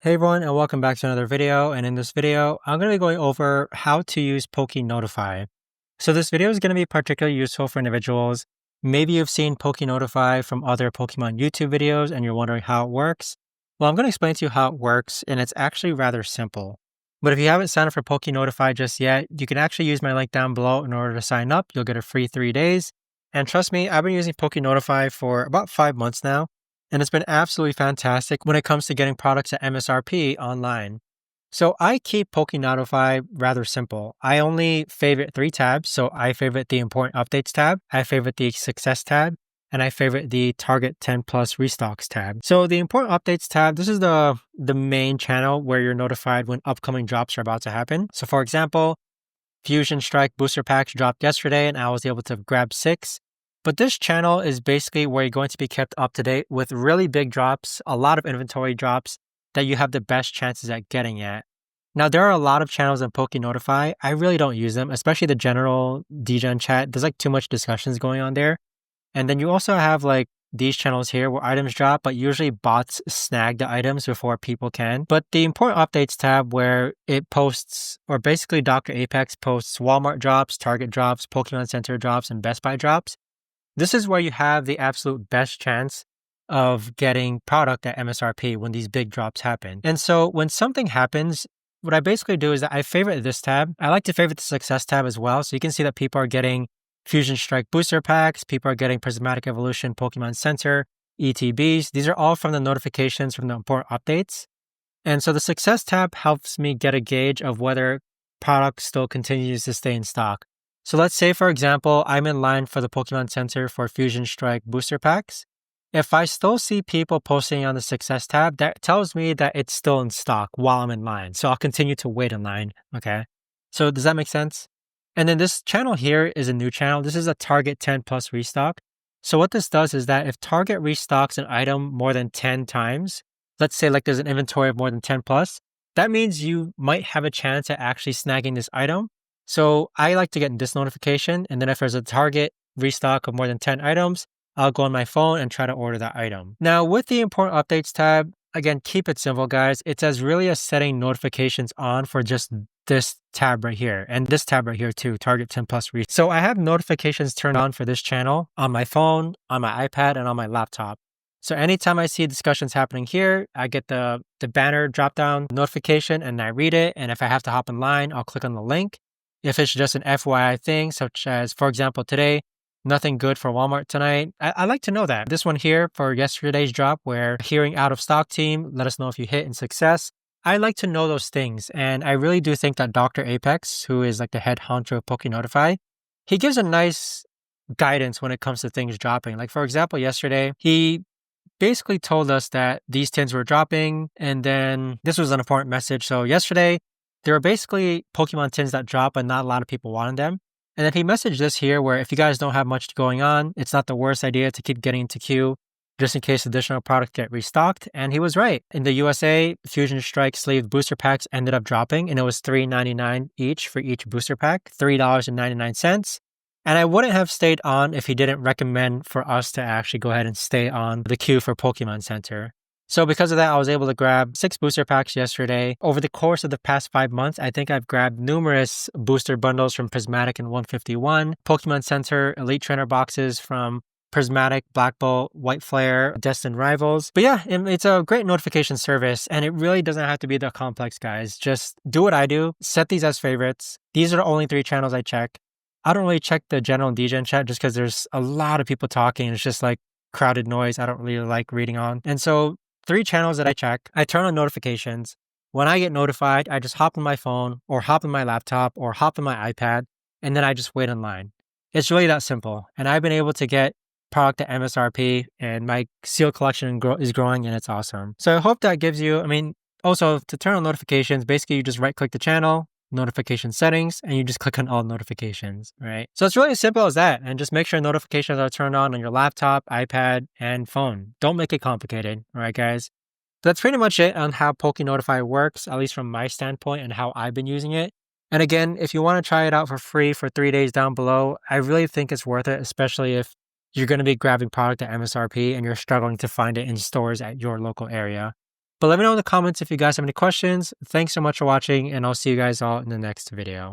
Hey everyone, and welcome back to another video. And in this video, I'm going to be going over how to use PokeNotify. So this video is going to be particularly useful for individuals. Maybe you've seen PokeNotify from other Pokemon YouTube videos and you're wondering how it works. Well, I'm going to explain to you how it works, and it's actually rather simple. But if you haven't signed up for PokeNotify just yet, you can actually use my link down below in order to sign up. You'll get a free 3 days. And trust me, I've been using PokeNotify for about 5 months now, and it's been absolutely fantastic when it comes to getting products at MSRP online. So I keep PokeNotify rather simple. I only favorite 3 tabs. So I favorite the Important Updates tab, I favorite the Success tab, and I favorite the Target 10 Plus Restocks tab. So the Important Updates tab, this is the main channel where you're notified when upcoming drops are about to happen. So for example, Fusion Strike booster packs dropped yesterday and I was able to grab 6. But this channel is basically where you're going to be kept up to date with really big drops, a lot of inventory drops that you have the best chances at getting at. Now, there are a lot of channels in PokeNotify. I really don't use them, especially the general DGen chat. There's like too much discussions going on there. And then you also have like these channels here where items drop, but usually bots snag the items before people can. But the Important Updates tab, where it posts, or basically Dr. Apex posts Walmart drops, Target drops, Pokemon Center drops, and Best Buy drops. This is where you have the absolute best chance of getting product at MSRP when these big drops happen. And so when something happens, what I basically do is that I favorite this tab. I like to favorite the Success tab as well. So you can see that people are getting Fusion Strike booster packs, people are getting Prismatic Evolution Pokemon Center, ETBs. These are all from the notifications from the important updates. And so the Success tab helps me get a gauge of whether product still continues to stay in stock. So let's say, for example, I'm in line for the Pokemon Center for Fusion Strike booster packs. If I still see people posting on the Success tab, that tells me that it's still in stock while I'm in line. So I'll continue to wait in line, okay? So does that make sense? And then this channel here is a new channel. This is a Target 10 Plus restock. So what this does is that if Target restocks an item more than 10 times, let's say like there's an inventory of more than 10 plus, that means you might have a chance at actually snagging this item. So I like to get this notification, and then if there's a Target restock of more than 10 items, I'll go on my phone and try to order that item. Now with the Important Updates tab, again, keep it simple, guys. It's as really as setting notifications on for just this tab right here, and this tab right here too, Target 10 Plus Restock. So I have notifications turned on for this channel on my phone, on my iPad, and on my laptop. So anytime I see discussions happening here, I get the banner drop down notification and I read it. And if I have to hop in line, I'll click on the link. If it's just an FYI thing, such as, for example, today, nothing good for Walmart tonight, I like to know that. This one here for yesterday's drop, where hearing out of stock team, let us know if you hit in Success. I like to know those things. And I really do think that Dr. Apex, who is like the head honcho of PokeNotify, he gives a nice guidance when it comes to things dropping. Like, for example, yesterday, he basically told us that these tins were dropping. And then this was an important message. So yesterday, there were basically Pokemon tins that drop, but not a lot of people wanted them. And then he messaged this here where if you guys don't have much going on, it's not the worst idea to keep getting into queue just in case additional product get restocked. And he was right. In the USA, Fusion Strike sleeve booster packs ended up dropping, and it was $3.99 each for each booster pack, $3.99. And I wouldn't have stayed on if he didn't recommend for us to actually go ahead and stay on the queue for Pokemon Center. So because of that, I was able to grab 6 booster packs yesterday. Over the course of the past 5 months, I think I've grabbed numerous booster bundles from Prismatic and 151, Pokemon Center Elite Trainer boxes from Prismatic, Black Bolt, White Flare, Destined Rivals. But yeah, it's a great notification service, and it really doesn't have to be that complex, guys. Just do what I do, set these as favorites. These are the only 3 channels I check. I don't really check the general DGen chat just because there's a lot of people talking. It's just like crowded noise I don't really like reading on. And so 3 channels that I check, I turn on notifications. When I get notified, I just hop on my phone or hop on my laptop or hop on my iPad, and then I just wait in line. It's really that simple. And I've been able to get product at MSRP, and my seal collection is growing, and it's awesome. So I hope that gives you, also to turn on notifications, basically you just right click the channel, notification settings, and you just click on all notifications, right? So it's really as simple as that. And just make sure notifications are turned on your laptop, iPad, and phone. Don't make it complicated, all right, guys? That's pretty much it on how PokeNotify works, at least from my standpoint and how I've been using it. And again, if you want to try it out for free for 3 days down below, I really think it's worth it, especially if you're going to be grabbing product at MSRP and you're struggling to find it in stores at your local area. But let me know in the comments if you guys have any questions. Thanks so much for watching, and I'll see you guys all in the next video.